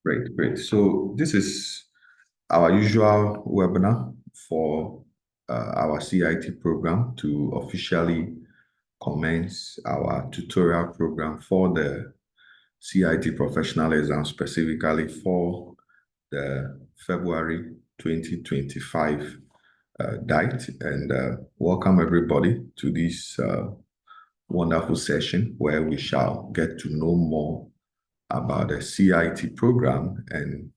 Great, great. So this is our usual webinar for our CIT program to officially commence our tutorial program for the CIT professional exam, specifically for the February 2025 date. And welcome everybody to this wonderful session where we shall get to know more about the CIT program, and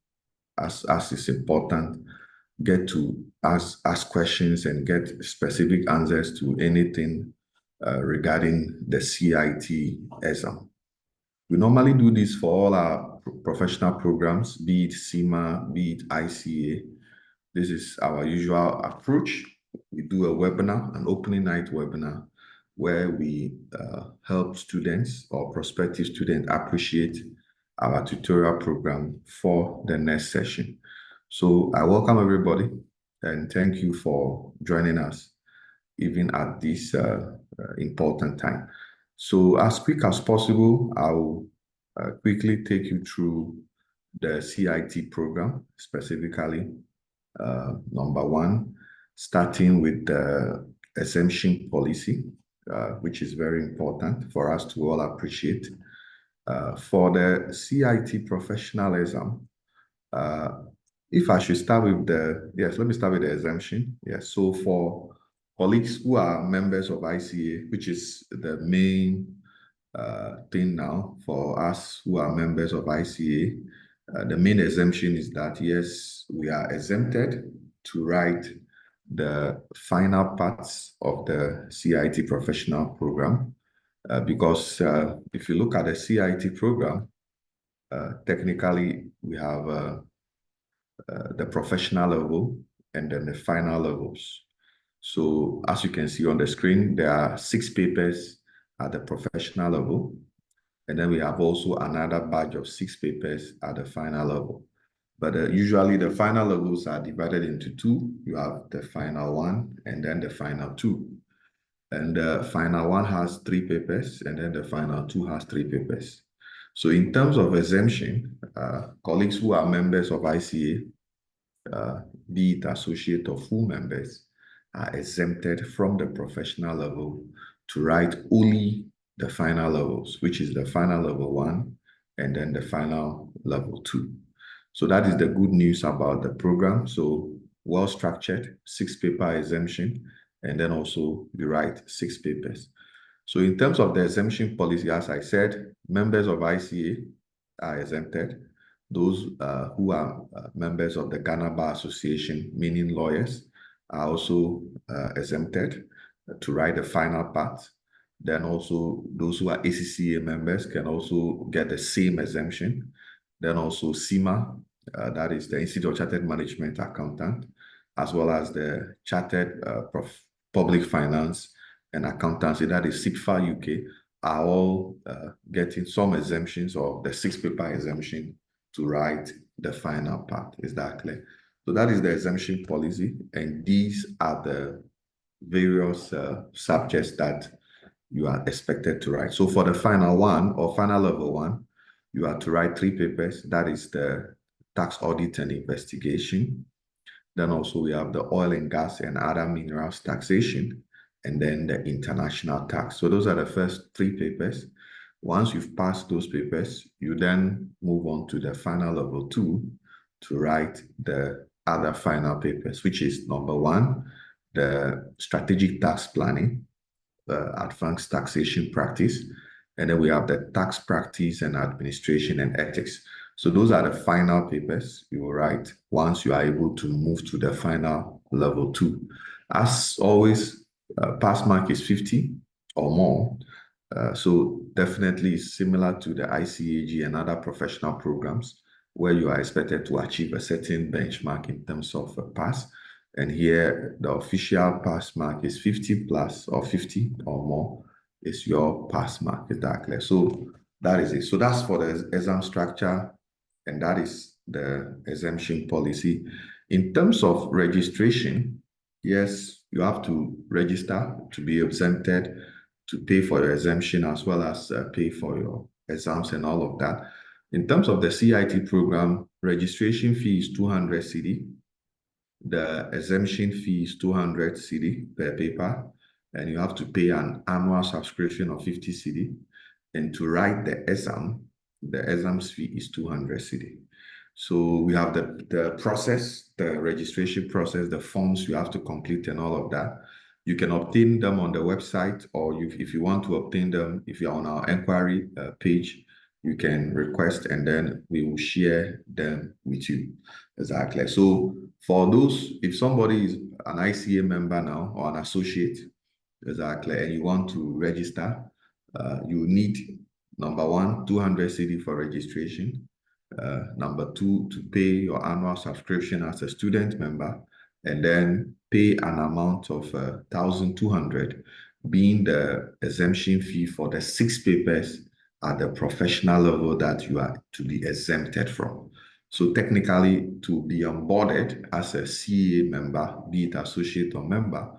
as is important, get to ask questions and get specific answers to anything regarding the CIT exam. We normally do this for all our professional programs, be it CIMA, be it ICA. This is our usual approach. We do a webinar, an opening night webinar, where we help students or prospective students appreciate our tutorial program for the next session. So I welcome everybody and thank you for joining us even at this important time. So as quick as possible, I'll quickly take you through the CIT program, specifically number one, starting with the exemption policy, which is very important for us to all appreciate. For the CIT professional exam, if I should start with let me start with the exemption. Yes, so for colleagues who are members of ICA, which is the main thing now for us who are members of ICA, the main exemption is that, yes, we are exempted to write the final parts of the CIT professional program. Because if you look at the CIT program, technically we have the professional level and then the final levels. So as you can see on the screen, there are 6 papers at the professional level, and then we have also another batch of 6 papers at the final level. But usually the final levels are divided into 2. You have the final 1 and then the final 2. And the final 1 has 3 papers, and then the final 2 has 3 papers. So in terms of exemption, colleagues who are members of ICA, be it associate or full members, are exempted from the professional level to write only the final levels, which is the final level 1 and then the final level 2. So that is the good news about the program. So well structured, 6 paper exemption, and then also you write 6 papers. So in terms of the exemption policy, as I said, members of ICA are exempted. Those who are members of the Ghana Bar Association, meaning lawyers, are also exempted to write the final part. Then also those who are ACCA members can also get the same exemption. Then also CIMA, that is the Institute of Chartered Management Accountant, as well as the Chartered Public Finance and Accountancy, that is CIGFA UK, are all getting some exemptions or the 6 paper exemption to write the final part. Is that clear? So that is the exemption policy, and these are the various subjects that you are expected to write. So for the final 1 or final level 1, you are to write 3 papers. That is the tax audit and investigation. Then also we have the oil and gas and other minerals taxation, and then the international tax. So those are the first 3 papers. Once you've passed those papers, you then move on to the final level 2 to write the other final papers, which is number 1, the strategic tax planning, advanced taxation practice, and then we have the tax practice and administration and ethics. So those are the final papers you will write once you are able to move to the final level 2. As always, pass mark is 50 or more. So definitely similar to the ICAG and other professional programs where you are expected to achieve a certain benchmark in terms of a pass. And here the official pass mark is 50 plus or 50 or more is your pass mark. Is that clear? So that is it. So that's for the exam structure, and that is the exemption policy. In terms of registration, yes, you have to register to be exempted, to pay for your exemption, as well as pay for your exams and all of that. In terms of the CIT program, registration fee is 200 CD. The exemption fee is 200 CD per paper, and you have to pay an annual subscription of 50 CD. And to write the exams fee is 200 CD. So we have the process, the registration process, the forms you have to complete and all of that. You can obtain them on the website, or if you want to obtain them, if you're on our inquiry page, you can request and then we will share them with you. Exactly. So for those, if somebody is an ICA member now or an associate, exactly, and you want to register, you need number one, 200 CD for registration. Number two, to pay your annual subscription as a student member, and then pay an amount of 1,200, being the exemption fee for the 6 papers at the professional level that you are to be exempted from. So technically, to be onboarded as a CA member, be it associate or member,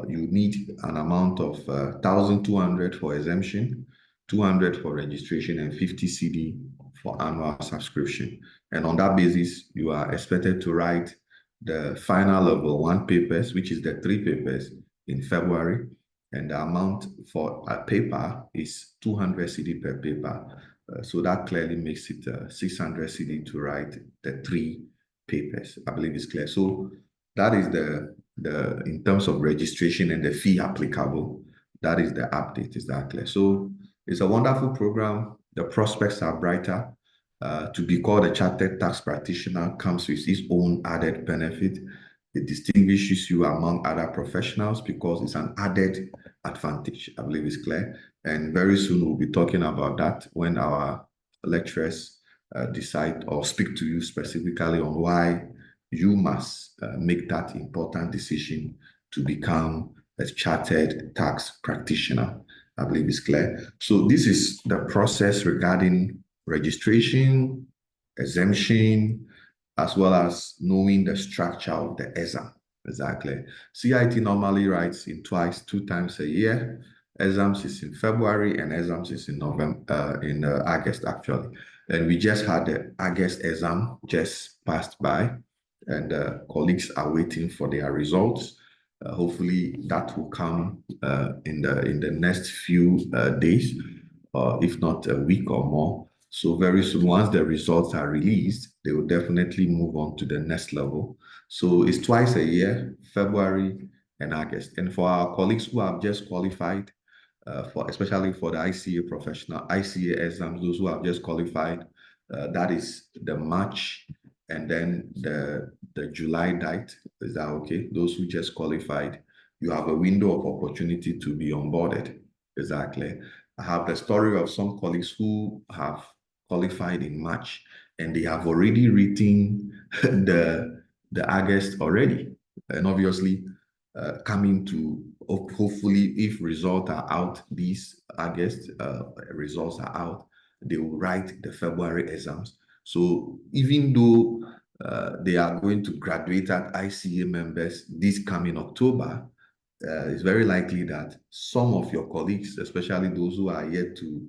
you need an amount of 1,200 for exemption, 200 for registration, and 50 CD for annual subscription. And on that basis, you are expected to write the final level 1 papers, which is the 3 papers, in February. And the amount for a paper is 200 CD per paper. So that clearly makes it 600 CD to write the 3 papers. I believe it's clear. So that is the in terms of registration and the fee applicable. That is the update. Is that clear? So it's a wonderful program. The prospects are brighter. To be called a chartered tax practitioner comes with its own added benefit. It distinguishes you among other professionals because it's an added advantage. I believe it's clear. And very soon we'll be talking about that when our lecturers decide or speak to you specifically on why you must make that important decision to become a chartered tax practitioner. I believe it's clear. So this is the process regarding registration, exemption, as well as knowing the structure of the exam. Exactly. CIT normally writes in 2 times a year. Exams is in February and exams is in November, in August actually. And we just had the August exam just passed by, and colleagues are waiting for their results. Hopefully that will come in the next few days, if not a week or more. So very soon, once the results are released, they will definitely move on to the next level. So it's twice a year, February and August. And for our colleagues who have just qualified, for especially for the ICA professional, ICA exams, those who have just qualified, that is the March and then the July date. Is that okay? Those who just qualified, you have a window of opportunity to be onboarded. Exactly. I have the story of some colleagues who have qualified in March and they have already written the August already. And obviously, coming to hopefully, if results are out, these August results are out, they will write the February exams. So even though they are going to graduate at ICA members this coming October, it's very likely that some of your colleagues, especially those who are yet to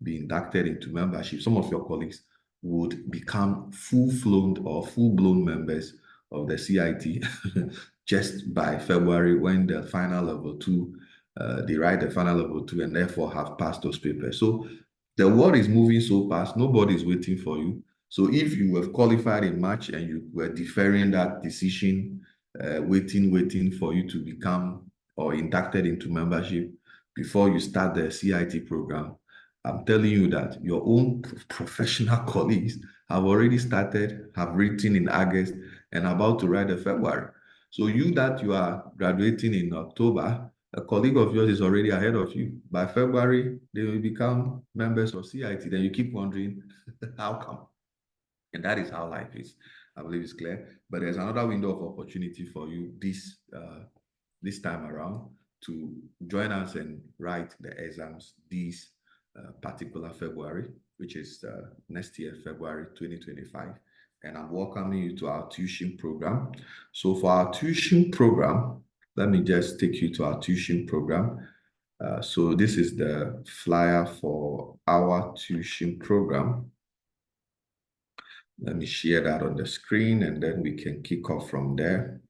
be inducted into membership, some of your colleagues would become full-flown or full-blown members of the CIT just by February when the final level 2, they write the final level 2 and therefore have passed those papers. So the world is moving so fast, nobody is waiting for you. So if you have qualified in March and you were deferring that decision, waiting for you to become or inducted into membership before you start the CIT program, I'm telling you that your own professional colleagues have already started, have written in August, and about to write in February. So you that you are graduating in October, a colleague of yours is already ahead of you. By February, they will become members of CIT. Then you keep wondering, how come? And that is how life is. I believe it's clear. But there's another window of opportunity for you this time around to join us and write the exams this particular February, which is next year, February 2025. And I'm welcoming you to our tuition program. So for our tuition program, let me just take you to our tuition program. So this is the flyer for our tuition program. Let me share that on the screen and then we can kick off from there.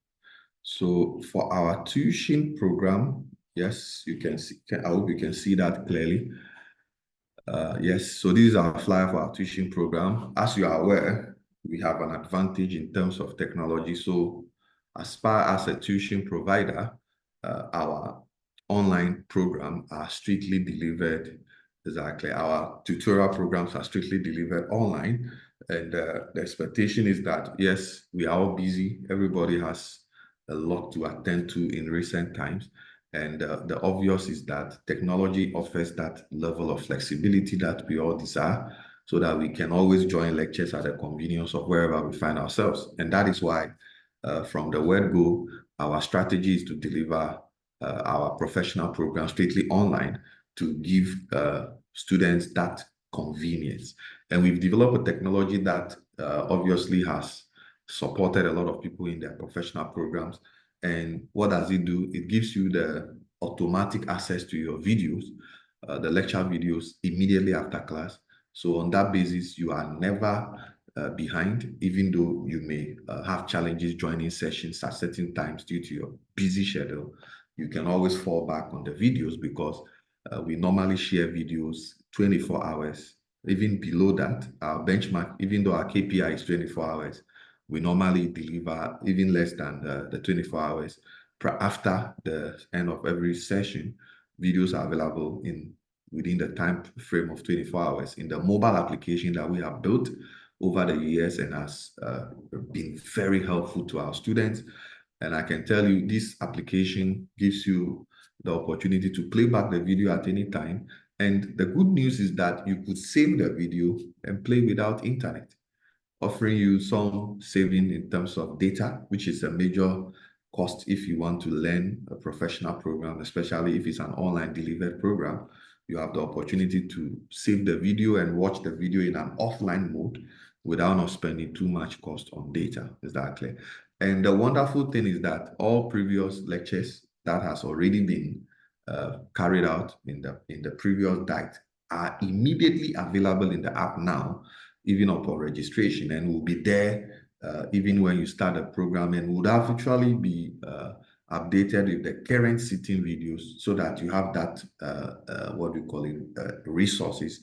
So for our tuition program, yes, you can see, I hope you can see that clearly. Yes, so this is our flyer for our tuition program. As you are aware, we have an advantage in terms of technology. So as far as a tuition provider, our online program are strictly delivered. Exactly. Our tutorial programs are strictly delivered online. And the expectation is that, yes, we are all busy. Everybody has a lot to attend to in recent times. And the obvious is that technology offers that level of flexibility that we all desire so that we can always join lectures at the convenience of wherever we find ourselves. And that is why, from the word go, our strategy is to deliver our professional program strictly online to give students that convenience. And we've developed a technology that obviously has supported a lot of people in their professional programs. And what does it do? It gives you the automatic access to your videos, the lecture videos immediately after class. So on that basis, you are never behind, even though you may have challenges joining sessions at certain times due to your busy schedule. You can always fall back on the videos because we normally share videos 24 hours. Even below that, our benchmark, even though our KPI is 24 hours, we normally deliver even less than the 24 hours. After the end of every session, videos are available within the time frame of 24 hours in the mobile application that we have built over the years and has been very helpful to our students. And I can tell you this application gives you the opportunity to play back the video at any time. And the good news is that you could save the video and play without internet, offering you some saving in terms of data, which is a major cost if you want to learn a professional program, especially if it's an online delivered program. You have the opportunity to save the video and watch the video in an offline mode without not spending too much cost on data. Is that clear? And the wonderful thing is that all previous lectures that has already been carried out in the previous diet are immediately available in the app now, even upon registration, and will be there even when you start the program, and would actually be updated with the current sitting videos so that you have that, what we call it, resources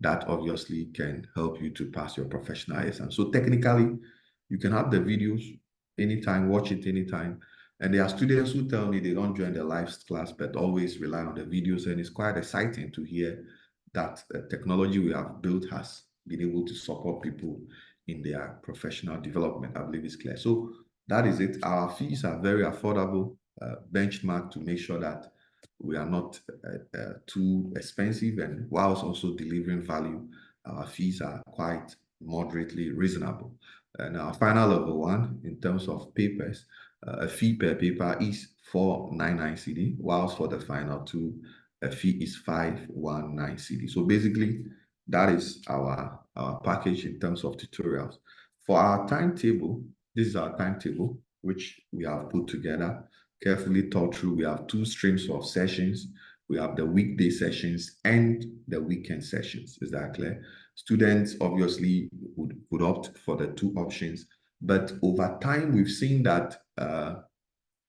that obviously can help you to pass your professional exam. So technically, you can have the videos anytime, watch it anytime. And there are students who tell me they don't join the live class, but always rely on the videos. And it's quite exciting to hear that the technology we have built has been able to support people in their professional development. I believe it's clear. So that is it. Our fees are very affordable, benchmark to make sure that we are not too expensive, and whilst also delivering value, our fees are quite moderately reasonable. And our final level one, in terms of papers, a fee per paper is 499 CD, whilst for the final two, a fee is 519 CD. So basically, that is our package in terms of tutorials. For our timetable, this is our timetable, which we have put together, carefully thought through. We have two streams of sessions. We have the weekday sessions and the weekend sessions. Is that clear? Students obviously would opt for the two options, but over time, we've seen that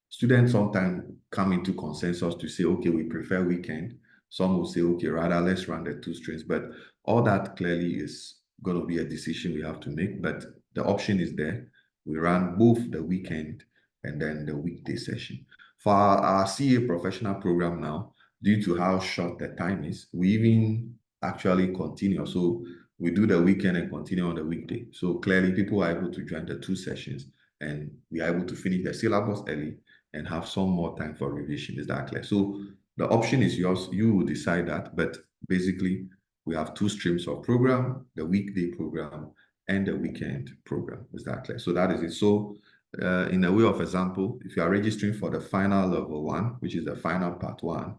students sometimes come into consensus to say, okay, we prefer weekend. Some will say, okay, rather let's run the two streams. But all that clearly is going to be a decision we have to make. But the option is there. We run both the weekend and then the weekday session. For our CA professional program now, due to how short the time is, we even actually continue. So we do the weekend and continue on the weekday. So clearly people are able to join the two sessions and we are able to finish the syllabus early and have some more time for revision. Is that clear? So the option is yours. You will decide that. But basically, we have two streams of program, the weekday program and the weekend program. Is that clear? So that is it. So in a way of example, if you are registering for the final level one, which is the final part one,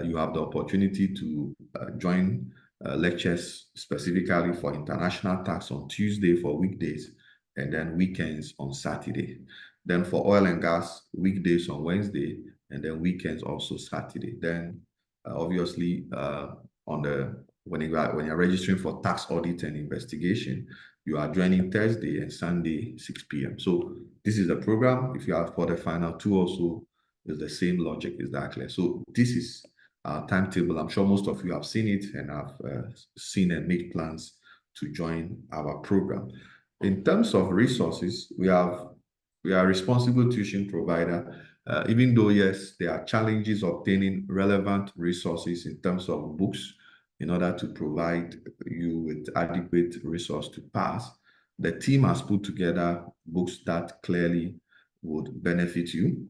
you have the opportunity to join lectures specifically for international tax on Tuesday for weekdays and then weekends on Saturday. Then for oil and gas, weekdays on Wednesday, and then weekends also Saturday. Then obviously on the when you're registering for tax audit and investigation, You are joining Thursday and Sunday, 6 p.m. So this is the program. If you are for the final two also, it's the same logic. Is that clear? So this is our timetable. I'm sure most of you have seen it and have seen and made plans to join our program. In terms of resources, we are responsible tuition provider. Even though, yes, there are challenges obtaining relevant resources in terms of books in order to provide you with adequate resource to pass, the team has put together books that clearly would benefit you.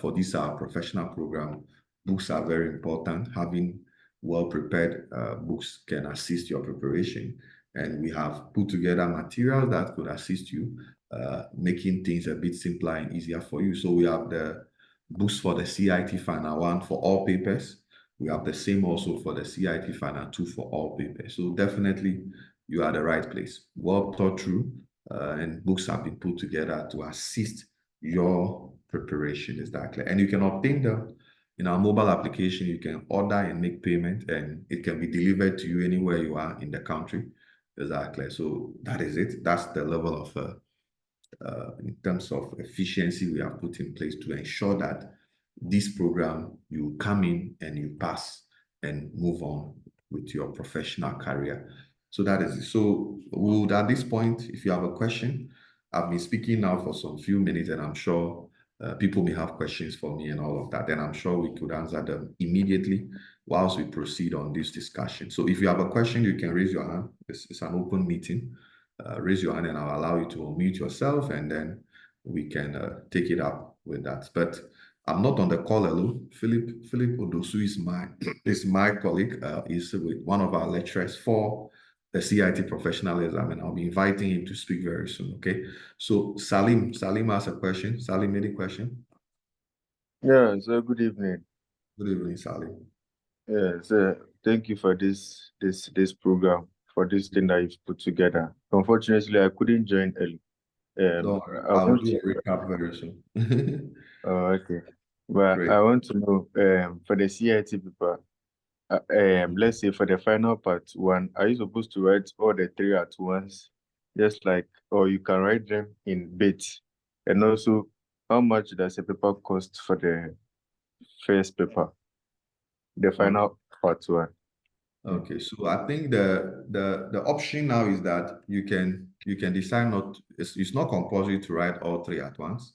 For this, our professional program, books are very important. Having well-prepared books can assist your preparation. And we have put together materials that could assist you, making things a bit simpler and easier for you. So we have the books for the CIT Final 1 for all papers. We have the same also for the CIT Final 2 for all papers. So definitely you are at the right place. Well thought through, and books have been put together to assist your preparation. Is that clear? And you can obtain them in our mobile application. You can order and make payment, and it can be delivered to you anywhere you are in the country. Is that clear? So that is it. That's the level of in terms of efficiency we have put in place to ensure that this program, you come in and you pass and move on with your professional career. So that is it. So we would, at this point, if you have a question, I've been speaking now for some few minutes, and I'm sure people may have questions for me and all of that. And I'm sure we could answer them immediately whilst we proceed on this discussion. So if you have a question, you can raise your hand. It's an open meeting. Raise your hand and I'll allow you to unmute yourself, and then we can take it up with that. But I'm not on the call alone. Philip Odosu is my colleague. He's with one of our lecturers for the CIT professionalism, and I'll be inviting him to speak very soon. Okay. So Salim has a question. Salim, any question? Yeah, so good evening. Good evening, Salim. Yeah, so thank you for this program, for this thing that you've put together. Unfortunately, I couldn't join early. No, I I'll want do to, a recap very soon. okay, but Great. I want to know, for the CIT paper, let's say for the final part one, are you supposed to write all the three at once, just like, or you can write them in bits? And also, how much does a paper cost for the first paper, the Okay. final part one? Okay, so I think the option now is that you can decide not, it's not compulsory to write all three at once.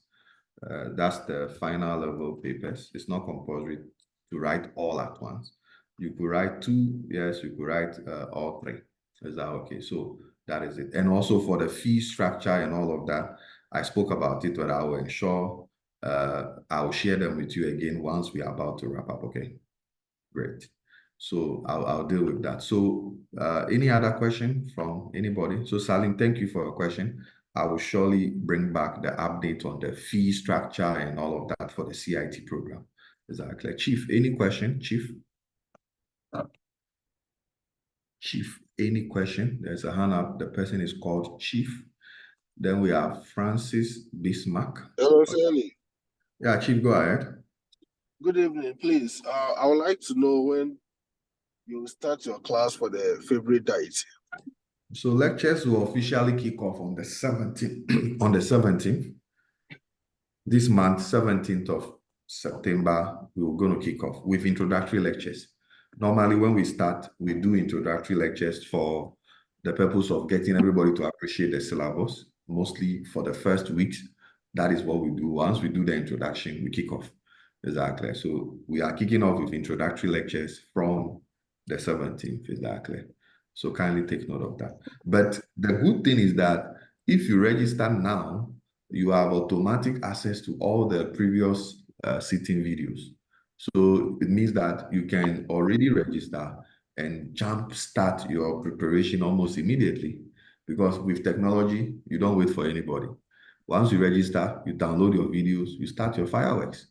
That's the final level papers. It's not compulsory to write all at once. You could write two, yes, you could write all three. Is that okay? So that is it. And also for the fee structure and all of that, I spoke about it, but I will ensure I will share them with you again once we are about to wrap up. Okay, great. So I'll deal with that. So any other question from anybody? So Salim, thank you for your question. I will surely bring back the update on the fee structure and all of that for the CIT program. Is that clear? Chief, any question? Chief? Chief, any question? There's a hand up. The person is called Chief. Then we have Francis Bismarck. Hello, Sally. Yeah, Chief, go ahead. Good evening, please. I would like to know when you will start your class for the February date. So lectures will officially kick off on the 17th. On the 17th. This month, 17th of September, we're going to kick off with introductory lectures. Normally, when we start, we do introductory lectures for the purpose of getting everybody to appreciate the syllabus, mostly for the first weeks. That is what we do. Once we do the introduction, we kick off. Exactly. So we are kicking off with introductory lectures from the 17th. Exactly. So kindly take note of that. But the good thing is that if you register now, you have automatic access to all the previous sitting videos. So it means that you can already register and jump start your preparation almost immediately, because with technology, you don't wait for anybody. Once you register, you download your videos, you start your fireworks.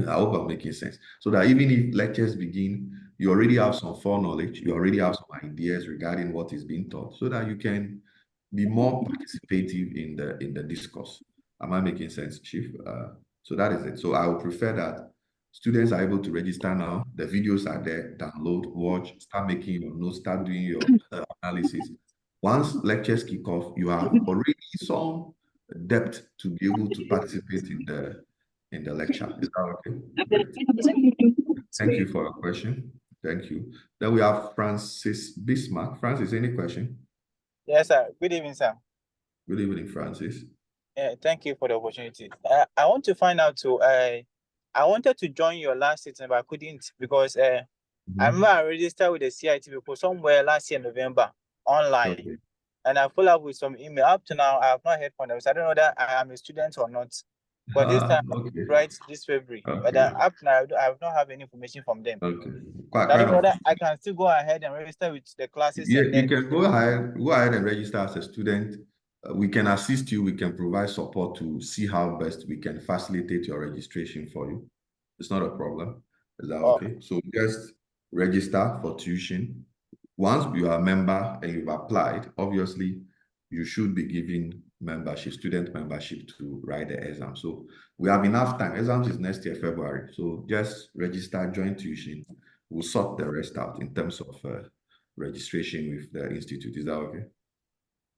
I hope I'm making sense. So that even if lectures begin, you already have some foreknowledge, you already have some ideas regarding what is being taught, so that you can be more participative in the discourse. Am I making sense, Chief? So that is it. So I would prefer that students are able to register now. The videos are there. Download, watch, start making your notes, start doing your analysis. Once lectures kick off, you are already some depth to be able to participate in the lecture. Is that okay? Great. Thank you for your question. Thank you. Then we have Francis Bismarck. Francis, any question? Yes, sir. Good evening, sir. Good evening, Francis. Thank you for the opportunity. I want to find out too. I wanted to join your last session, but I couldn't because I remember I registered with the CIT people somewhere last year, November, online. Okay. And I follow up with some email. Up to now, I have not heard from them. So I don't know whether I am a student or not. But this time, Okay. right, this February. But Okay. up to now, I have not have any information from them. Okay. I don't know whether I can still go ahead and register with the classes. Yeah, and you then can go ahead and register as a student. We can assist you. We can provide support to see how best we can facilitate your registration for you. It's not a problem. Is that okay? So just register for tuition. Once you are a member and you've applied, obviously you should be given membership, student membership to write the exam. So we have enough time. Exams is next year, February. So just register, join tuition. We'll sort the rest out in terms of registration with the institute. Is that okay?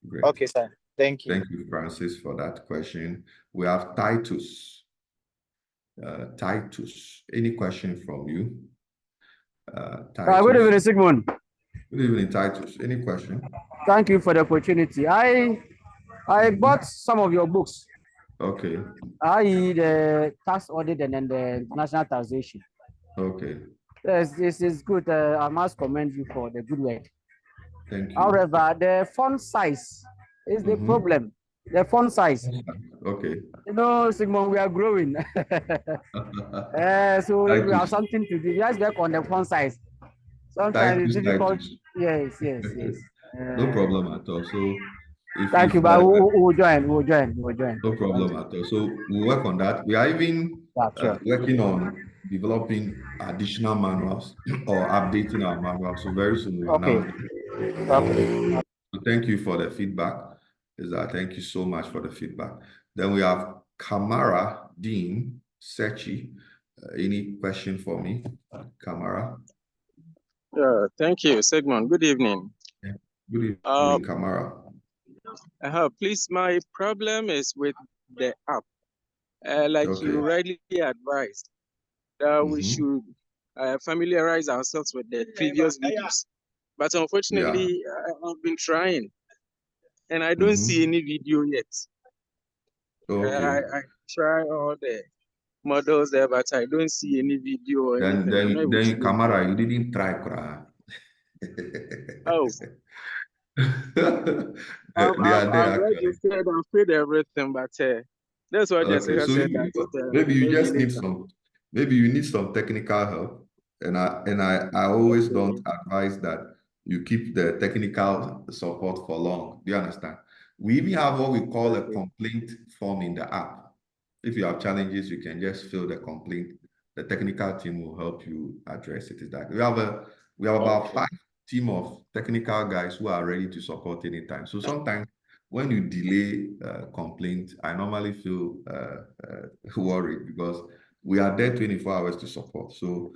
Great. Okay, sir. Thank you. Thank you, Francis, for that question. We have Titus. Titus, any question from you? Titus. Good evening, Sigmund. Good evening, Titus. Any question? Thank you for the opportunity. I bought some of your books. Okay. The tax audit and then the international taxation. Okay. Yes, this is good. I must commend you for the good work. Thank you. However, the font size is the problem. The font size. Okay. You know, Sigmund, we are growing. So we have something to do. Just work on the font size. Sometimes it's difficult. Yes. No problem at all. So thank you, but we'll join. No problem at all. So we'll work on that. We are even working on developing additional manuals or updating our manuals. So very soon we will announce them. So thank you for the feedback. Thank you so much for the feedback. Then we have Kamara Dean Sechi. Any question for me, Kamara? Thank you, Sigmund. Good evening. Good evening, Kamara. Please, my problem is with the app. You rightly advised, we should familiarize ourselves with the previous videos. But unfortunately, I've been trying, and I don't see any video yet. I try all the models there, but I don't see any video or anything. Then Kamara, you didn't try, Kra. Oh. I'm ready to say I'm afraid everything, but that's what Jessica said. Maybe you just need some technical help, and I always don't advise that you keep the technical support for long. Do you understand? We even have what we call a complaint form in the app. If you have challenges, you can just fill the complaint. The technical team will help you address it. Is that we have about 5 team of technical guys who are ready to support anytime. So sometimes when you delay complaint, I normally feel worried because we are there 24 hours to support. So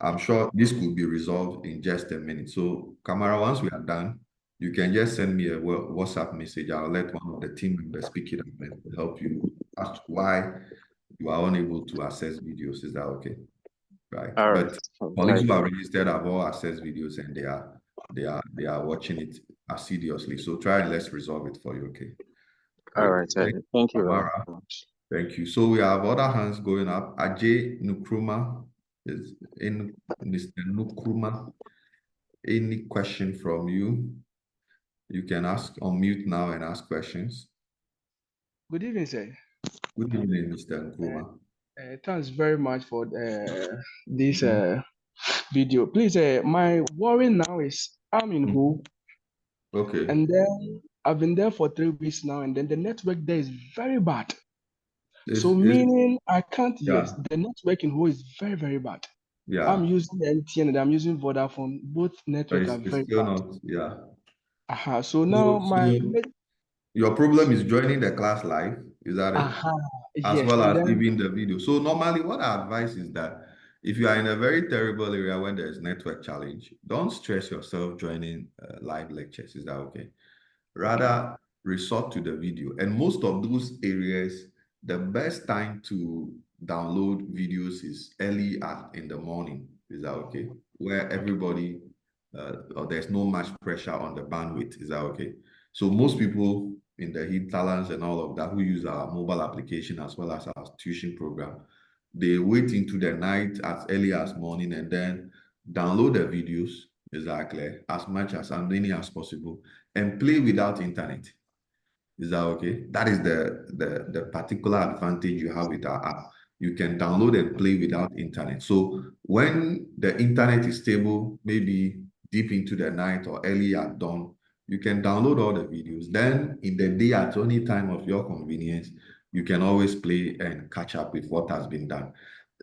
I'm sure this could be resolved in just a minute. So Kamara, once we are done, you can just send me a WhatsApp message. I'll let one of the team members pick it up and help you ask why you are unable to access videos. Is that okay? Right. But colleagues who are registered have all access videos and they are watching it assiduously. So try and let's resolve it for you. Okay. All right. Thank you very much. Thank you. So we have other hands going up. Ajay Nukruma is in. Mr. Nukruma, any question from you? You can unmute now and ask questions. Good evening, sir. Good evening, Mr. Nkrumah. Thanks very much for this video. Please, my worry now is I'm in Ho. Okay. And then I've been there for 3 weeks now, and then the network there is very bad. Meaning I can't, yes, the network in Ho is very, very bad. Yeah. I'm using MTN and I'm using Vodafone. Both network are very bad. So now your problem is joining the class live, is that it? As well as leaving the video. So normally what I advise is that if you are in a very terrible area when there's network challenge, don't stress yourself joining live lectures. Is that okay? Rather, resort to the video. And most of those areas, the best time to download videos is early in the morning. Is that okay? Where everybody, or there's no much pressure on the bandwidth. Is that okay? So most people in the hinterlands and all of that who use our mobile application as well as our tuition program, they wait into the night as early as morning and then download the videos, exactly, as much as many as possible, and play without internet. Is that okay? That is the particular advantage you have with our app. You can download and play without internet. So when the internet is stable, maybe deep into the night or early at dawn, you can download all the videos. Then in the day at any time of your convenience, you can always play and catch up with what has been done.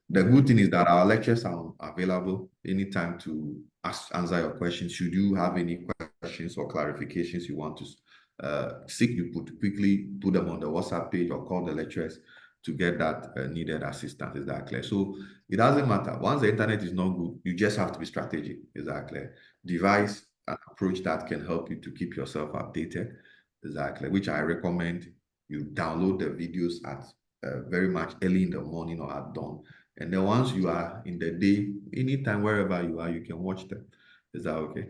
The good thing is that our lectures are available anytime to answer your questions. Should you have any questions or clarifications you want to seek, you could quickly put them on the WhatsApp page or call the lecturers to get that needed assistance. Is that clear? So it doesn't matter. Once the internet is not good, you just have to be strategic. Is that clear? Devise an approach that can help you to keep yourself updated. Exactly, which I recommend you download the videos at very much early in the morning or at dawn. And then once you are in the day, anytime, wherever you are, you can watch them. Is that okay?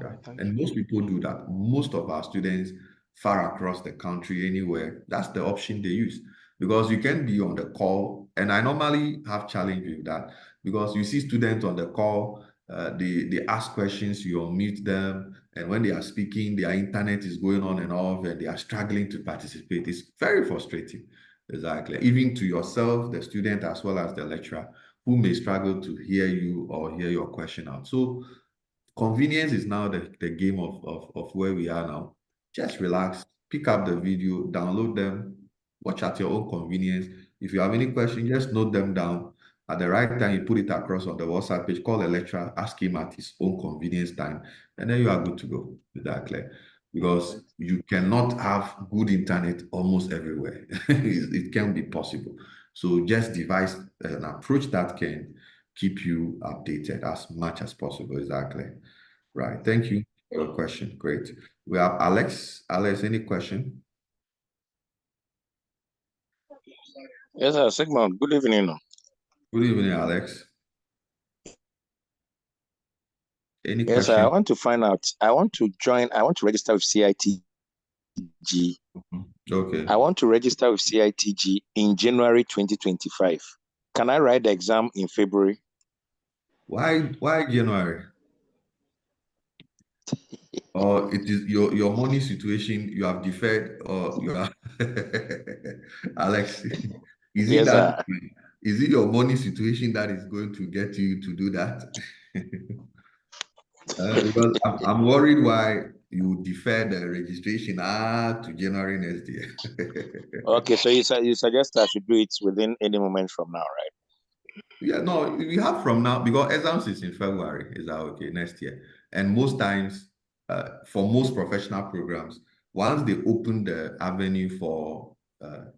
Yeah. And most people do that. Most of our students far across the country, anywhere, that's the option they use. Because you can be on the call. And I normally have challenge with that because you see students on the call, they ask questions, you unmute them, and when they are speaking, their internet is going on and off, and they are struggling to participate. It's very frustrating. Exactly. Even to yourself, the student, as well as the lecturer, who may struggle to hear you or hear your question out. So convenience is now the game of where we are now. Just relax, pick up the video, download them, watch at your own convenience. If you have any questions, just note them down. At the right time, you put it across on the WhatsApp page, call a lecturer, ask him at his own convenience time, and then you are good to go. Is that clear? Because you cannot have good internet almost everywhere. It can be possible. So just devise an approach that can keep you updated as much as possible. Exactly. Right. Thank you for your question. Great. We have Alex. Alex, any question? Yes, sir. Sigmund, good evening. Good evening, Alex. Any Yes, question? sir. I want to find out. I want to register with Citg. Okay. I want to register with Citg in January 2025. Can I write the exam in February? Why January? Or it is your money situation you have deferred, or you are Alex, is it Yes, that sir. is it your money situation that is going to get you to do that? Because I'm worried why you defer the registration to January next year. Okay, so you suggest I should do it within any moment from now, right? Yeah, no, we have from now because exams is in February. Is that okay? Next year. And most times, for most professional programs, once they open the avenue for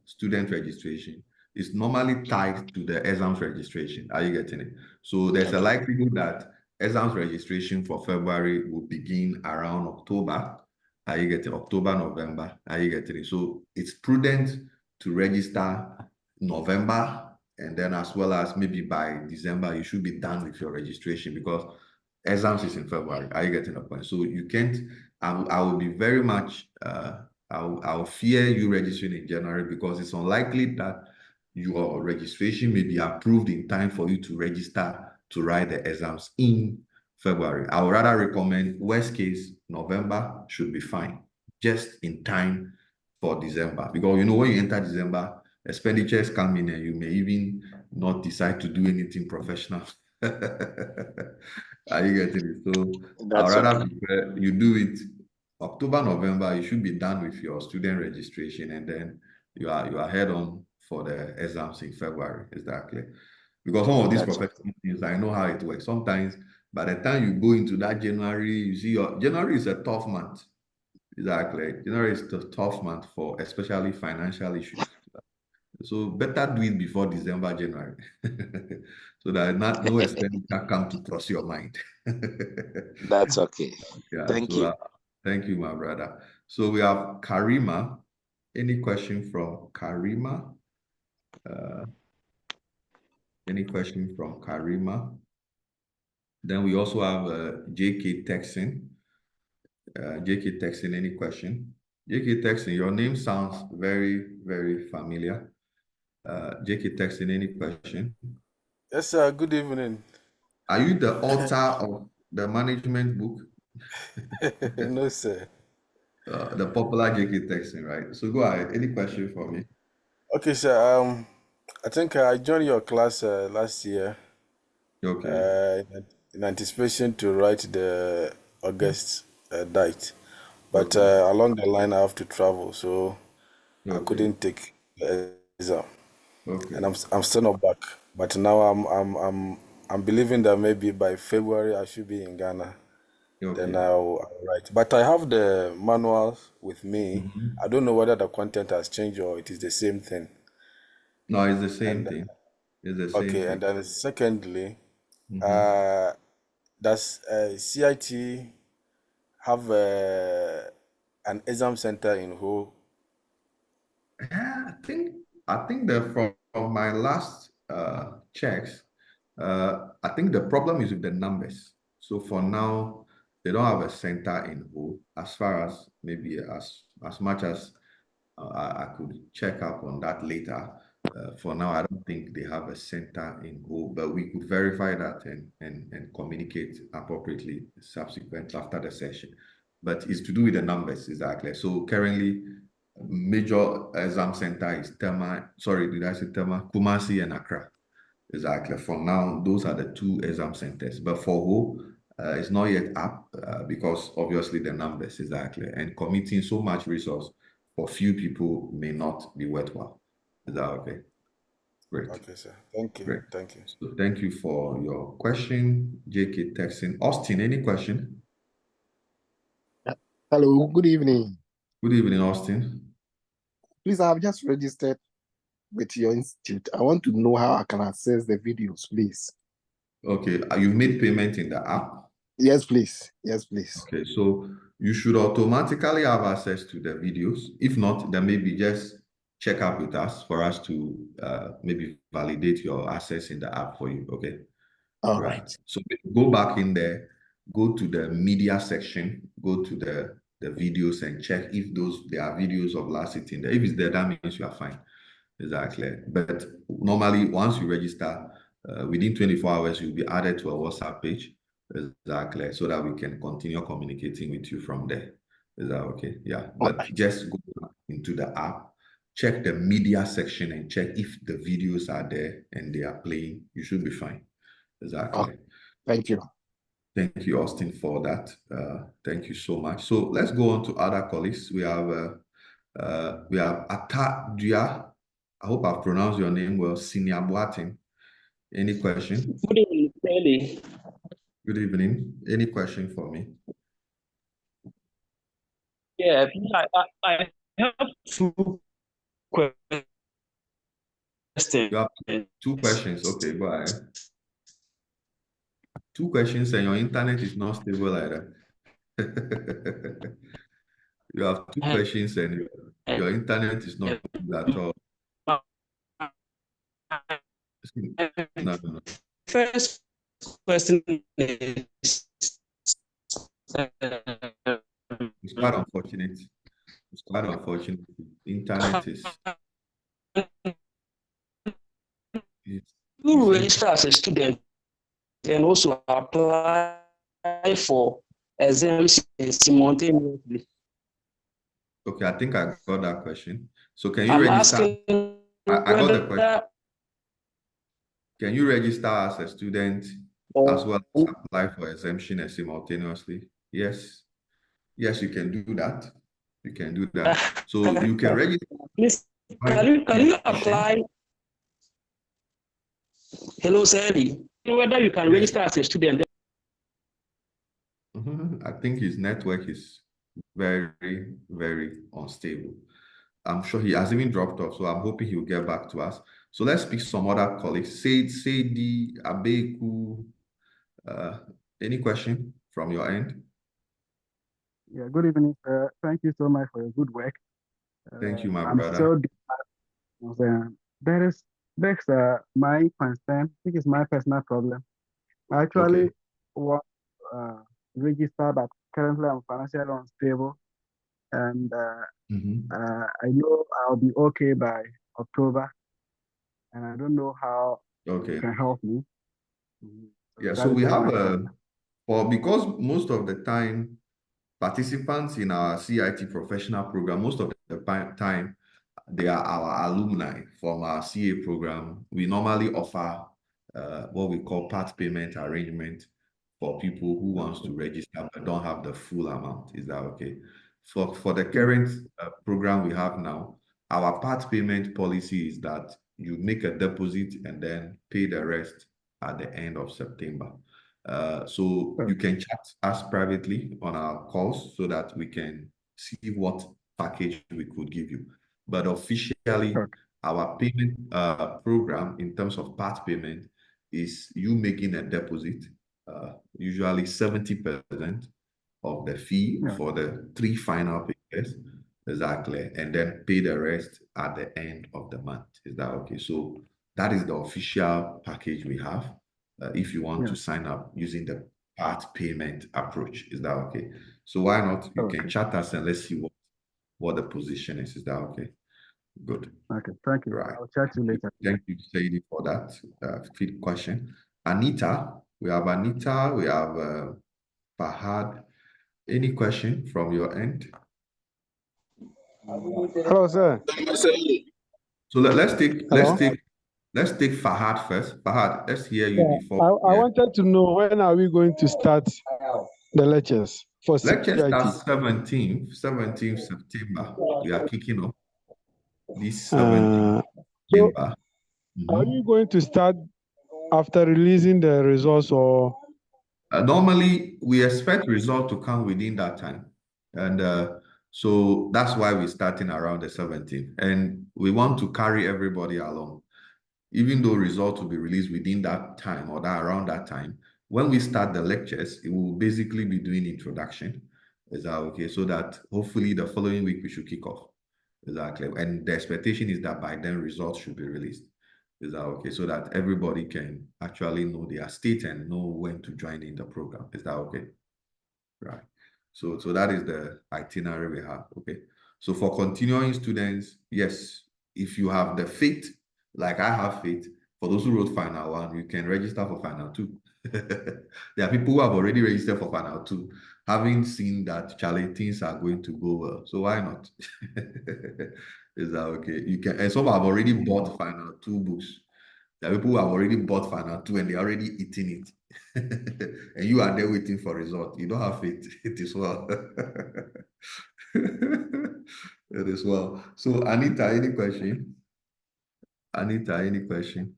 student registration, it's normally tied to the exams registration. Are you getting it? So there's a likelihood that exams registration for February will begin around October. Are you getting October, November? Are you getting it? So it's prudent to register November, and then as well as maybe by December, you should be done with your registration because exams is in February. Are you getting the point? So you can't, I will be very much, I'll fear you registering in January because it's unlikely that your registration may be approved in time for you to register to write the exams in February. I would rather recommend worst case, November should be fine, just in time for December. Because when you enter December, expenditures come in and you may even not decide to do anything professional. Are you getting it? So I'd rather prefer you do it October, November. You should be done with your student registration, and then you are head on for the exams in February. Is that clear? Because some of these professional things, I know how it works. Sometimes by the time you go into that January, you see January is a tough month. Exactly. January is a tough month for especially financial issues. So better do it before December, January, so that no expenditure come to cross your mind. That's okay. Yeah. Thank you. Thank you, my brother. So we have Karima. Any question from Karima? Any question from Karima? Then we also have JK Texan. JK Texan, any question? JK Texan, your name sounds very, very familiar. JK Texan, any question? Yes, sir. Good evening. Are you the author of the management book? No, sir. The popular JK Texan, right? So go ahead. Any question for me? Okay, sir. I think I joined your class last year Okay. in anticipation to write the August date. But Okay. along the line, I have to travel, so I Okay. couldn't take the exam, and Okay. I'm still not back. But now I'm believing that maybe by February I should be in Ghana. Then Okay. I'll write. But I have the manual with me. Mhm. I don't know whether the content has changed or it is the same thing. No, it's the same And thing. It's the same okay, thing. and then secondly, Mhm. uh, does CIT have an exam center in Ho? I think that from my last checks, I think the problem is with the numbers. So for now, they don't have a center in Ho. As far as maybe as much as I could check up on that later. For now, I don't think they have a center in Ho, but we could verify that and communicate appropriately subsequent after the session. But it's to do with the numbers, exactly. So currently, major exam center is Tema, sorry, did I say Tema? Kumasi and Accra. Exactly. For now, those are the two exam centers. But for who, it's not yet up because obviously the numbers, exactly. And committing so much resource for few people may not be worthwhile. Is that okay? Great. Okay, sir. Thank you. Great. Thank you. So thank you for your question, JK Texan. Austin, any question? Hello, good evening. Good evening, Austin. Please, I have just registered with your institute. I want to know how I can access the videos, please. Okay, you've made payment in the app? Yes, please. Yes, please. Okay, so you should automatically have access to the videos. If not, then maybe just check up with us for us to maybe validate your access in the app for you. Okay. All Right. right. So go back in there, go to the media section, go to the videos and check if there are videos of last sitting there. If it's there, that means you are fine. Exactly. But normally, once you register, within 24 hours, you'll be added to a WhatsApp page. Exactly. So that we can continue communicating with you from there. Is that okay? Yeah. All But right. just go into the app, check the media section and check if the videos are there and they are playing. You should be fine. Exactly. Okay. Thank you. Thank you, Austin, for that. Thank you so much. So let's go on to other colleagues. We have Atadia. I hope I've pronounced your name well. Senior Boatin. Any question? Good evening, Kelly. Good evening. Any question for me? Yeah, I have two questions. You have two questions. Okay, go ahead. Two questions and your internet is not stable like that. You have two questions and your internet is not good at all. No, no, no. First question is It's quite unfortunate. It's quite unfortunate. Internet is you register as a student and also apply for exams simultaneously. okay. I think I got that question. So can you I'm register? asking I got the question. whether Can you register as a student as well as apply for exemption simultaneously? Yes. Yes, you can do that. You can do that. So you can register. Please, can you apply? Hello, Sally. Whether you can register as a student. I think his network is very, very unstable. I'm sure he has even dropped off, so I'm hoping he'll get back to us. So let's pick some other colleagues. Sadie, Abeku. Any question from your end? Yeah, good evening, sir. Thank you so much for your good work. Thank you, my I'm brother. so that is that's my concern. I think it's my personal problem. I actually Okay. want to register, but currently I'm financially unstable, and I know I'll be okay by October, and I don't know how you Okay. can help me. Mhm. So Yeah, so that is we just have my concern. because most of the time participants in our CIT professional program, most of the time, they are our alumni from our CA program. We normally offer what we call part payment arrangement for people who wants to register but don't have the full amount. Is that okay? For the current program we have now, our part payment policy is that you make a deposit and then pay the rest at the end of September. So you can chat us privately on our calls so that we can see what package we could give you. But officially, our payment program in terms of part payment is you making a deposit, usually 70% of the fee for the 3 final pages, exactly, and then pay the rest at the end of the month. Is that okay? So that is the official package we have. If you want to sign up using the part payment approach, is that okay? So why not? You can chat us and let's see what the position is. Is that okay? Good. Okay, thank you. Right. I'll chat to you later. Thank you, Sadie, for that feed question. Anita, we have Fahad. Any question from your end? Hello, sir. So let's take Fahad first. Fahad, let's hear you before. I wanted to know when are we going to start the lectures for Lectures CIT? start 17th September. We are kicking off this 17th September. Are you going to start after releasing the results or? Normally, we expect result to come within that time. And so that's why we're starting around the 17th. And we want to carry everybody along. Even though results will be released within that time or that around that time, when we start the lectures, it will basically be doing introduction. Is that okay? So that hopefully the following week we should kick off. Exactly. And the expectation is that by then results should be released. Is that okay? So that everybody can actually know their state and know when to join in the program. Is that okay? Right. So that is the itinerary we have. Okay. So for continuing students, yes, if you have the faith, like I have faith, for those who wrote final one, you can register for final two. There are people who have already registered for final two, having seen that Charlie things are going to go well. So why not? Is that okay? You can, and some have already bought final two books. There are people who have already bought final two and they're already eating it. And you are there waiting for result. You don't have faith. It is well. It is well. So Anita, any question? Anita, any question?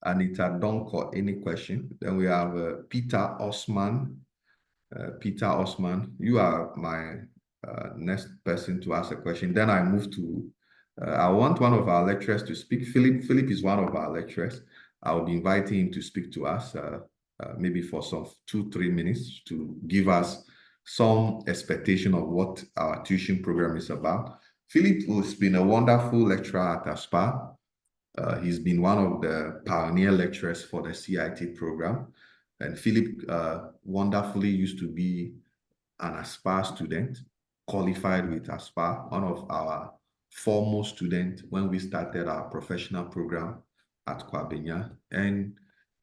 Anita Donko, any question? Then we have Peter Osman. Peter Osman, you are my next person to ask a question. Then I move to, I want one of our lecturers to speak. Philip is one of our lecturers. I'll be inviting him to speak to us, maybe for some 2-3 minutes to give us some expectation of what our tuition program is about. Philip has been a wonderful lecturer at ASPA. He's been one of the pioneer lecturers for the CIT program. And Philip wonderfully used to be an ASPA student, qualified with ASPA, one of our foremost students when we started our professional program at Kwabenya. And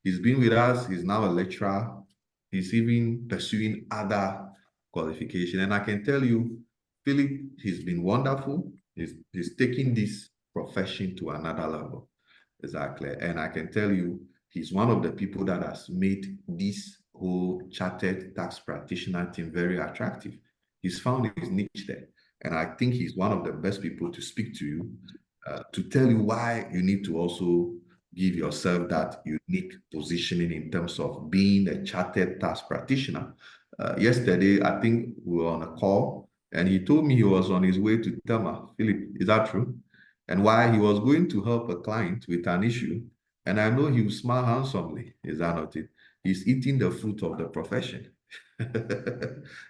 he's been with us. He's now a lecturer. He's even pursuing other qualification. And I can tell you, Philip, he's been wonderful. He's taking this profession to another level. Exactly. And I can tell you, he's one of the people that has made this whole chartered tax practitioner team very attractive. He's found his niche there. And I think he's one of the best people to speak to you, to tell you why you need to also give yourself that unique positioning in terms of being a chartered tax practitioner. Yesterday, I think we were on a call and he told me he was on his way to Thelma. Philip, is that true? And why he was going to help a client with an issue. And I know he will smile handsomely. Is that not it? He's eating the fruit of the profession.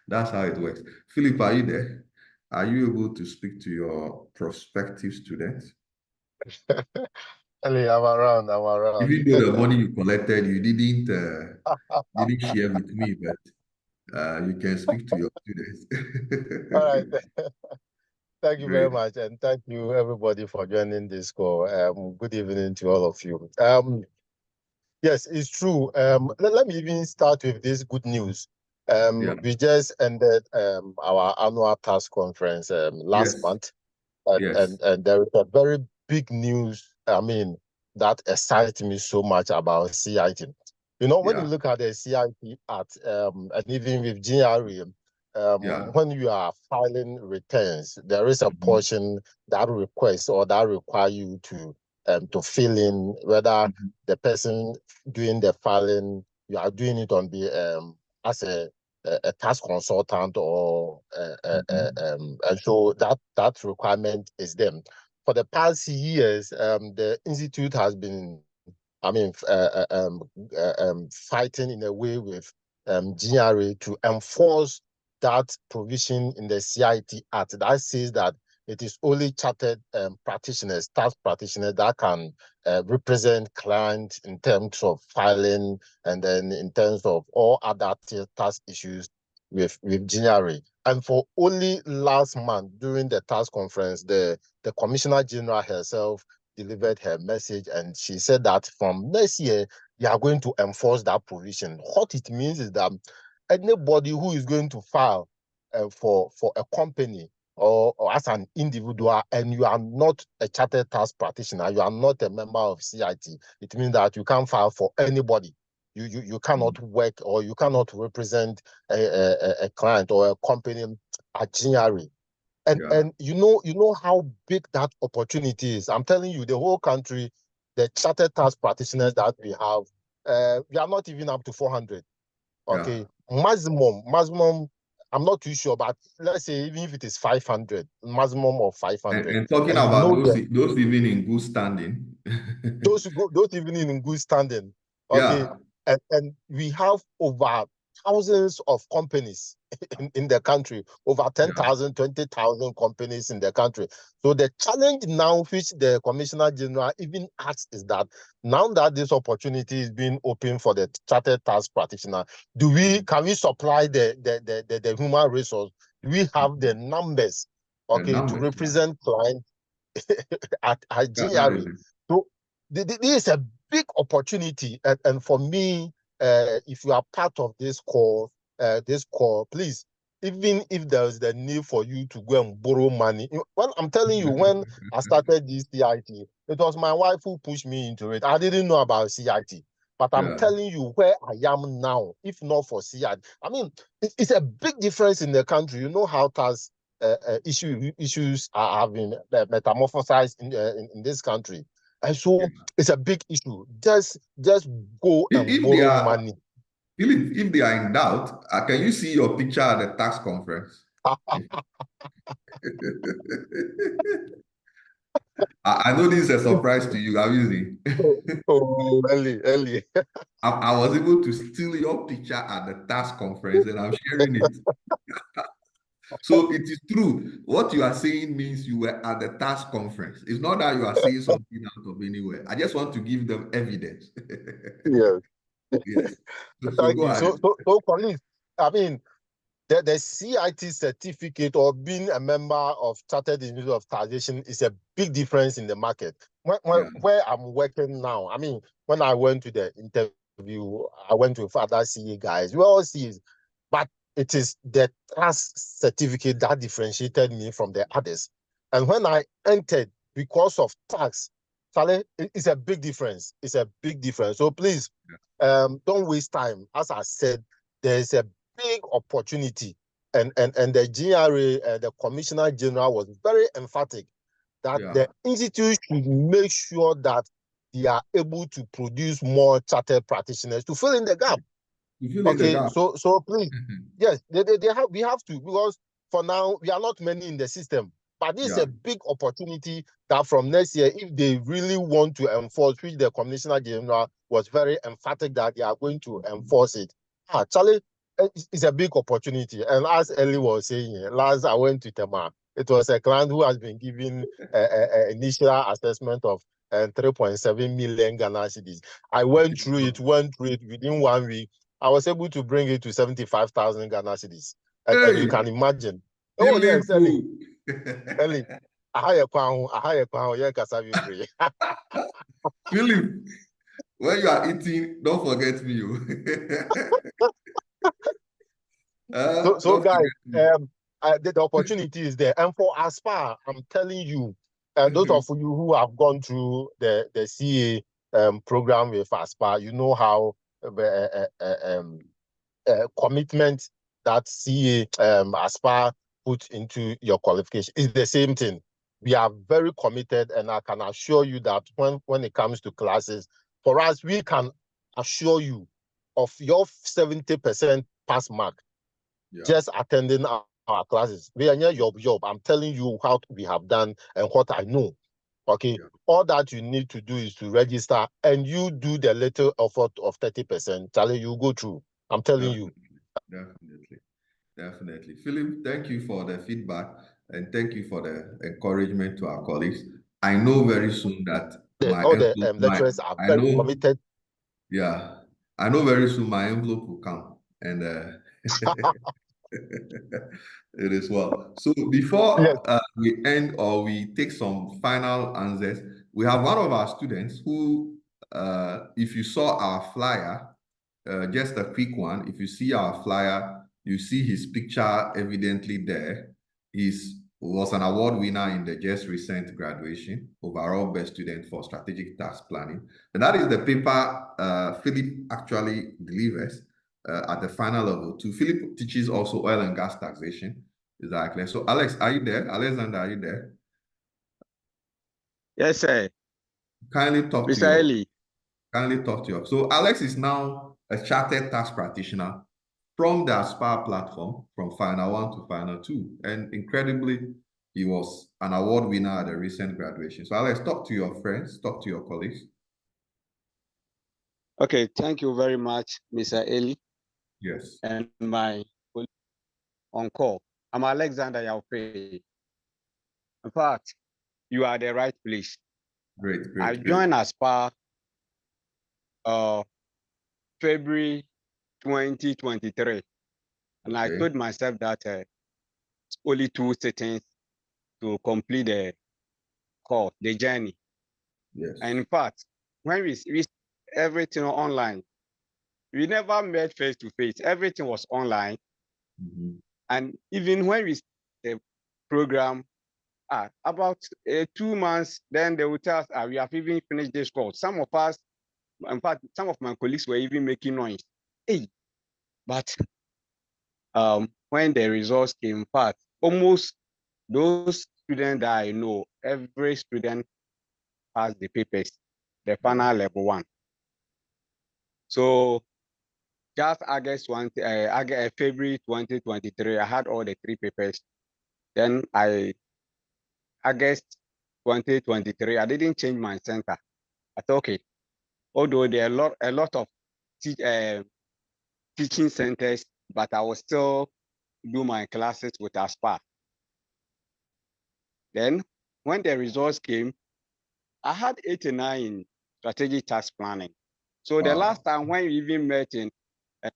That's how it works. Philip, are you there? Are you able to speak to your prospective students? Ellie, I'm around. I'm around. Even though the money you collected, you didn't share with me, but you can speak to your students. All right. Thank you very Great. much, and thank you everybody for joining this call. Good evening to all of you. Yes, it's true. Let me even start with this good news. We just ended our annual task conference last month, and there is a very big news. I mean, that excites me so much about CIT. You know, when you look at the CIT Act, and even with GRE, when you are filing returns, there is a portion that requests or that require you to fill in whether the person doing the filing, you are doing it on the as a tax consultant or and so that requirement is them. For the past years, the institute has been, I mean, fighting in a way with GRA to enforce that provision in the CIT Act that says that it is only chartered practitioners, tax practitioners that can represent clients in terms of filing and then in terms of all other tax issues with GRA. And for only last month during the tax conference, the Commissioner General herself delivered her message, and she said that from next year, they are going to enforce that provision. What it means is that anybody who is going to file for a company or as an individual, and you are not a chartered tax practitioner, you are not a member of CIT, it means that you can't file for anybody. You cannot work or you cannot represent a client or a company at GRA. And you know how big that opportunity is. I'm telling you, the whole country, the chartered tax practitioners that we have, we are not even up to 400. Okay, maximum. I'm not too sure, but let's say even if it is 500, maximum of 500. And talking about those even in good standing. those even in good standing. Okay, and we have over thousands of companies in the country, over 10,000, 20,000 companies in the country. So the challenge now, which the Commissioner General even asks, is that now that this opportunity is being open for the chartered tax practitioner, can we supply the human resource? Do we have the numbers, okay, to represent clients at GRA? So this is a big opportunity, and for me, if you are part of this call, please, even if there's the need for you to go and borrow money, well, I'm telling you, when I started this CIT, it was my wife who pushed me into it. I didn't know about CIT, but I'm telling you where I am now, if not for CIT. I mean, it's a big difference in the country. You know how tax issues have been metamorphosized in this country. And so it's a big issue. Just go and borrow money. If they are in doubt, can you see your picture at the tax conference? I know this is a surprise to you. I'm using. Ellie. I was able to steal your picture at the tax conference, and I'm sharing it. So it is true. What you are saying means you were at the tax conference. It's not that you are saying something out of anywhere. I just want to give them evidence. Yes. Yes. Thank you. So, colleagues, I mean, the CIT certificate or being a member of Chartered Institute of Taxation is a big difference in the market. Where I'm working now, I mean, when I went to the interview, I went with other CA guys. We all see it, but it is the tax certificate that differentiated me from the others. And when I entered, because of tax, Charlie, it's a big difference. It's a big difference. So please, don't waste time. As I said, there is a big opportunity, and the GRA, the Commissioner General, was very emphatic that the institute should make sure that they are able to produce more chartered practitioners to fill in the gap. So please, yes, we have to, because for now we are not many in the system. But this is a big opportunity that from next year, if they really want to enforce, which the Commissioner General was very emphatic that they are going to enforce it. Charlie, it's a big opportunity. And as Ellie was saying, last I went to Tema, it was a client who has been given an initial assessment of 3.7 million Ghana cedis. I went through it within 1 week. I was able to bring it to 75,000 Ghana cedis. And you can imagine. Oh, yes, Ellie. Ellie. Philip, when you are eating, don't forget me. So guys, the opportunity is there. And for Aspire, I'm telling you, those of you who have gone through the CA program with Aspire, you know how commitment that CA Aspire put into your qualification is the same thing. We are very committed, and I can assure you that when it comes to classes, for us, we can assure you of your 70% pass mark. Yeah. Just attending our classes. We are near your job. I'm telling you how we have done and what I know. Okay. Yeah. All that you need to do is to register, and you do the little effort of 30%. Charlie, you go through. I'm telling you. Definitely. Philip, thank you for the feedback and thank you for the encouragement to our colleagues. I know very soon that all the lecturers are very committed. Yeah. I know very soon my envelope will come, and it is well. So before we end or we take some final answers, we have one of our students who, if you saw our flyer, just a quick one, if you see our flyer, you see his picture evidently there. He was an award winner in the just recent graduation, overall best student for strategic task planning. And that is the paper Philip actually delivers at the final level too. Philip teaches also oil and gas taxation. Exactly. So Alex, are you there? Alexander, are you there? Yes, sir. Kindly talk Mr. to Eli. Kindly talk to you. So Alex is now a chartered tax practitioner from the Aspire platform, from Final 1 to Final 2. And incredibly, he was an award winner at the recent graduation. So Alex, talk to your friends, talk to your colleagues. Okay, thank you very much, Mr. Eli. Yes. And my on call. I'm Alexander Yaupe. In fact, you are the right place. Great. I joined Aspire February 2023. And I told myself that it's only 2 sittings to complete the course, the journey. Yes. And in fact, when we everything online, we never met face to face. Everything was online. Mm-hmm. And even when we the program, about 2 months, then they would tell us, we have even finished this course. Some of us, in fact, some of my colleagues were even making noise. Hey, but when the results came back, almost those students that I know, every student passed the papers, the final level 1. So just February 2023, I had all the 3 papers. Then August 2023, I didn't change my center. I thought, okay, although there are a lot of teaching centers, but I will still do my classes with Aspire. Then when the results came, I had 89 in strategic task planning. So the last time when we even met in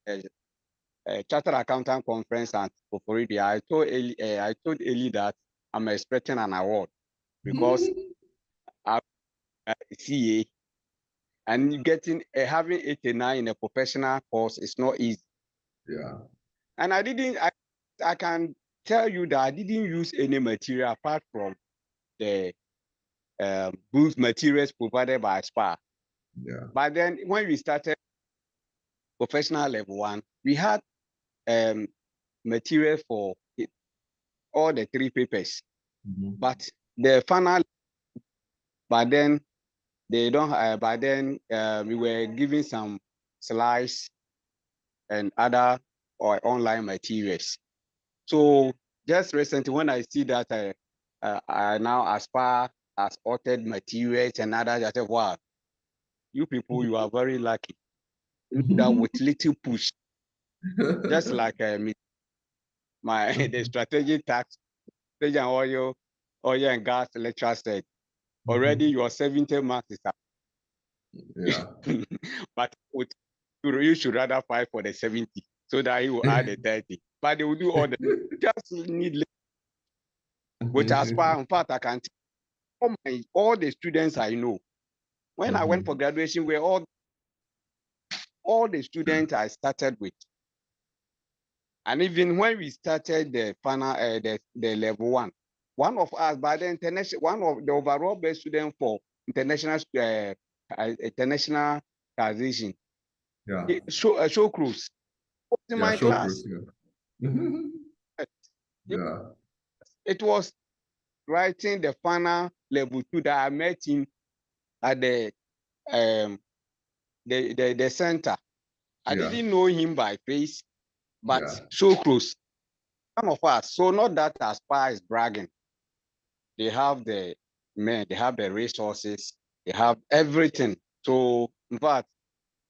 a chartered accountant conference at Koforidi, I told Eli that I'm expecting an award because I'm a CA and having 89 in a professional course is not easy. Yeah. And I can tell you that I didn't use any material apart from the booth materials provided by Aspire. Yeah. But then when we started professional level 1, we had material for all the 3 papers. Mm-hmm. But the final, but then they don't. But then we were giving some slides and other or online materials. So just recently, when I see that I now Aspire as authored materials and others, I said, wow, you people, you are very lucky. That with little push, just like the strategic tax, strategy and oil and gas lecturer said, already your 70 marks is up. Yeah. But you should rather fight for the 70 so that he will add the 30. But they will do all the just need with Aspire. In fact, I can tell all the students I know. When I went for graduation, were all the students I started with. And even when we started the final the level one of us by the international one of the overall best student for international taxation. Yeah. Show cruise in my show class. cruise, yeah. Yeah. It was writing the final level 2 that I met him at the center. I didn't know him by face, but show cruise. Some of us, so not that Aspire is bragging. They have the men, they have the resources, they have everything. So in fact,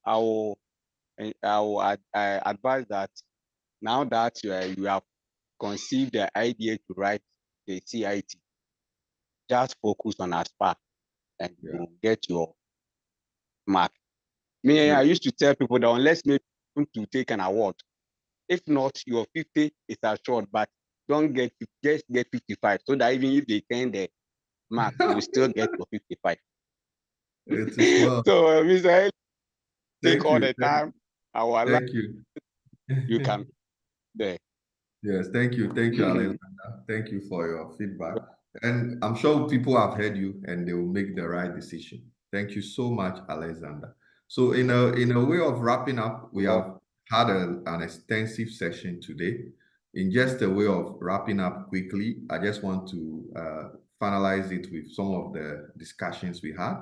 I will advise that now that you have conceived the idea to write the CIT, just focus on Aspire and you will get your mark. I used to tell people that unless maybe to take an award, if not, your 50 is assured, but don't just get 55, so that even if they turn the mark, you will still get your 55. It is well. So, Mr. Take all you. the time. Thank you. You can there. Yes, thank you, Alexander. Thank you for your feedback. And I'm sure people have heard you and they will make the right decision. Thank you so much, Alexander. So in a way of wrapping up, we have had an extensive session today. In just a way of wrapping up quickly, I just want to finalize it with some of the discussions we had.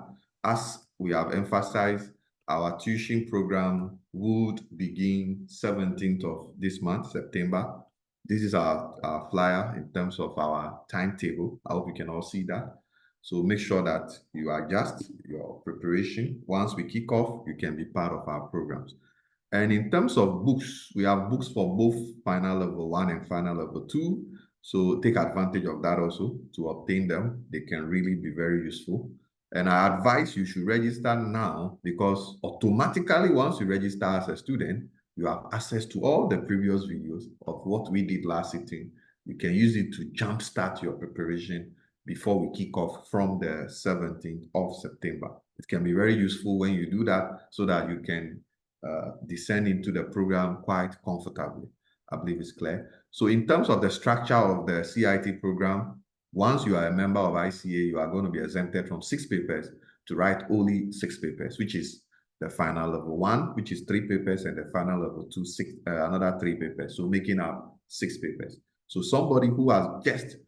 As we have emphasized, our tuition program would begin 17th of this month, September. This is our flyer in terms of our timetable. I hope you can all see that. So make sure that you adjust your preparation. Once we kick off, you can be part of our programs. And in terms of books, we have books for both final level 1 and final level 2. So take advantage of that also to obtain them. They can really be very useful. And I advise you should register now because automatically once you register as a student, you have access to all the previous videos of what we did last sitting. You can use it to jumpstart your preparation before we kick off from the 17th of September. It can be very useful when you do that so that you can descend into the program quite comfortably. I believe it's clear. So in terms of the structure of the CIT program, once you are a member of ICA, you are going to be exempted from 6 papers to write only 6 papers, which is the final level 1, which is 3 papers, and the final level 2, another 3 papers. So making up 6 papers. So somebody who has just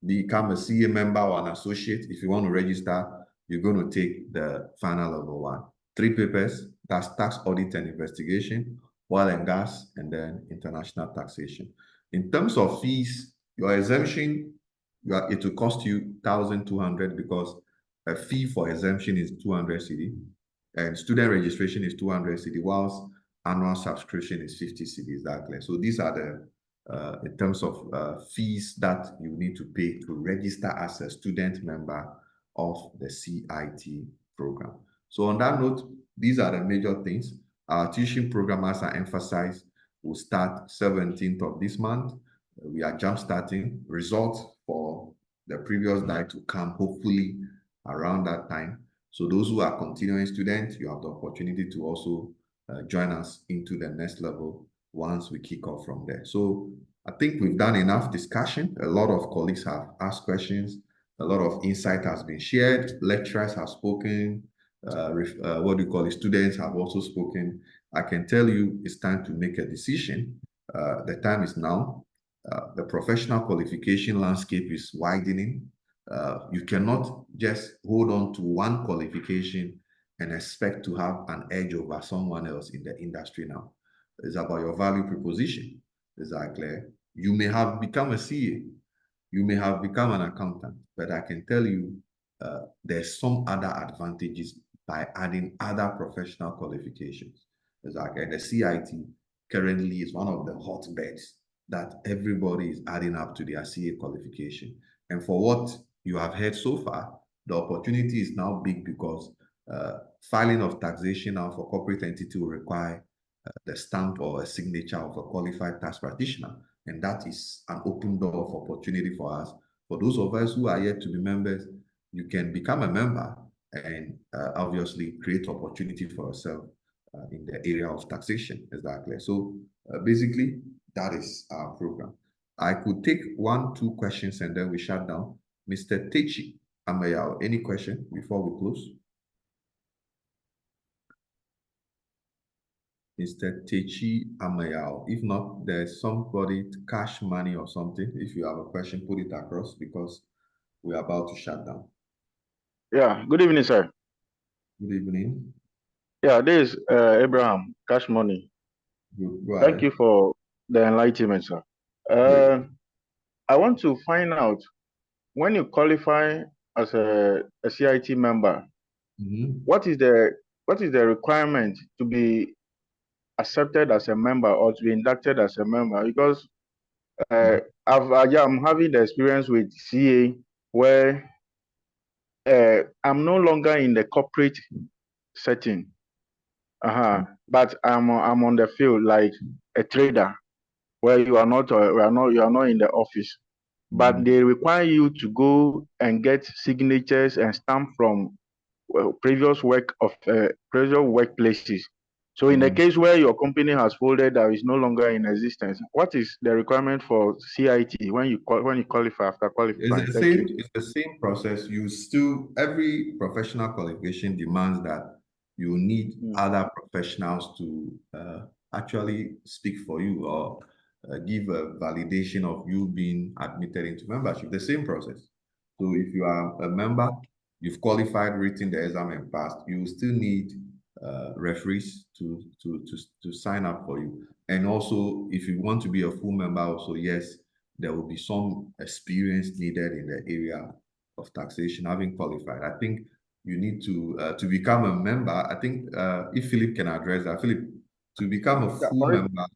become a CA member or an associate, if you want to register, you're going to take the final level 1. 3 papers, that's tax audit and investigation, oil and gas, and then international taxation. In terms of fees, your exemption, it will cost you 1,200 because a fee for exemption is 200 cedi and student registration is 200 cedi, whilst annual subscription is 50 cedi, exactly. So these are the in terms of fees that you need to pay to register as a student member of the CIT program. So on that note, these are the major things. Our tuition program, as I emphasized, will start 17th of this month. We are jump starting. Results for the previous day to come hopefully around that time. So those who are continuing students, you have the opportunity to also join us into the next level once we kick off from there. So I think we've done enough discussion. A lot of colleagues have asked questions. A lot of insight has been shared. Lecturers have spoken. What do you call it? Students have also spoken. I can tell you it's time to make a decision. The time is now. The professional qualification landscape is widening. You cannot just hold on to one qualification and expect to have an edge over someone else in the industry now. It's about your value proposition. Exactly. You may have become a CA, you may have become an accountant, but I can tell you there's some other advantages by adding other professional qualifications. Exactly. The CIT currently is one of the hotbeds that everybody is adding up to their CA qualification. And for what you have heard so far, the opportunity is now big because filing of taxation now for corporate entity will require the stamp or a signature of a qualified tax practitioner. And that is an open door of opportunity for us. For those of us who are yet to be members, you can become a member and obviously create opportunity for yourself in the area of taxation. Exactly. So basically, that is our program. I could take 1-2 questions and then we shut down. Mr. Techi Amayao, any question before we close? Mr. Techi Amayao. If not, there's somebody, Cash Money or something. If you have a question, put it across because we're about to shut down. Yeah, good evening, sir. Good evening. Yeah, this is Abraham, Cash Money. Go Thank you for the enlightenment, sir. I want to find out, when you qualify as a CIT member, what is the requirement to be accepted as a member or to be inducted as a member? Because I'm having the experience with CA where I'm no longer in the corporate setting, but I'm on the field like a trader, where you are not in the office, but they require you to go and get signatures and stamp from previous workplaces. So in the case where your company has folded or is no longer in existence, what is the requirement for CIT when you qualify after qualifying? It's the same process. You still, every professional qualification demands that you need other professionals to actually speak for you or give a validation of you being admitted into membership. The same process. So if you are a member, you've qualified, written the exam and passed, you still need referees to sign up for you. And also, if you want to be a full member, also yes, there will be some experience needed in the area of taxation, having qualified. I think you need to become a member. I think if Philip can address that, Philip, to become a full member.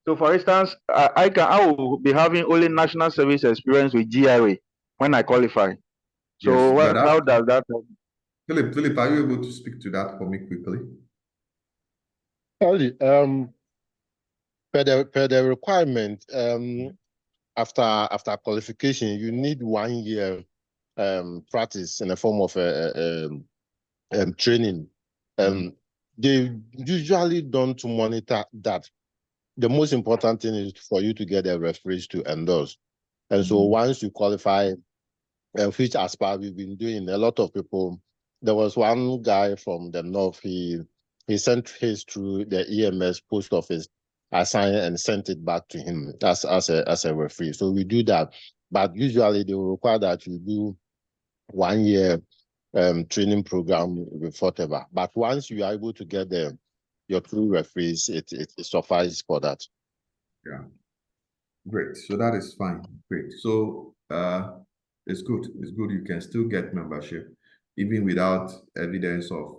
So, for instance, I will be having only national service experience with GRA when I qualify. So, yes, how does that help? Philip, are you able to speak to that for me quickly? Sorry, per the requirement, after qualification, you need 1 year practice in the form of training. They usually don't monitor that. The most important thing is for you to get a referees to endorse. And so once you qualify, which as part we've been doing, a lot of people, there was one guy from the north, he sent his through the EMS post office, assigned and sent it back to him as a referee. So we do that, but usually they will require that you do 1 year training program with whatever. But once you are able to get your true referees, it suffices for that. Yeah, great. So that is fine. Great. So it's good. It's good. You can still get membership even without evidence of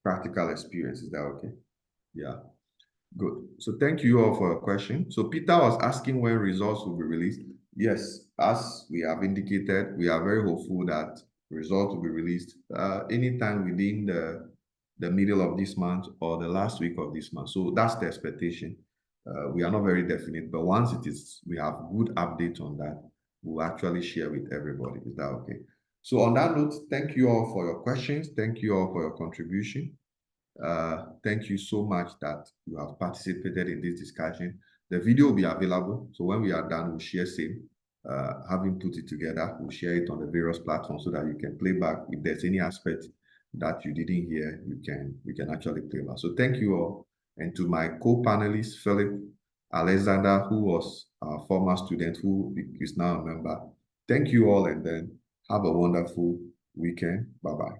practical experience. Is that okay? Yeah. Good. So thank you all for your question. So Peter was asking when results will be released. Yes, as we have indicated, we are very hopeful that results will be released anytime within the middle of this month or the last week of this month. So that's the expectation. We are not very definite, but once we have good update on that, we'll actually share with everybody. Is that okay? So on that note, thank you all for your questions. Thank you all for your contribution. Thank you so much that you have participated in this discussion. The video will be available. So when we are done, we'll share same. Having put it together, we'll share it on the various platforms so that you can play back. If there's any aspect that you didn't hear, you can actually play back. So thank you all. And to my co-panelist, Philip Alexander, who was a former student, who is now a member. Thank you all, and then have a wonderful weekend. Bye-bye.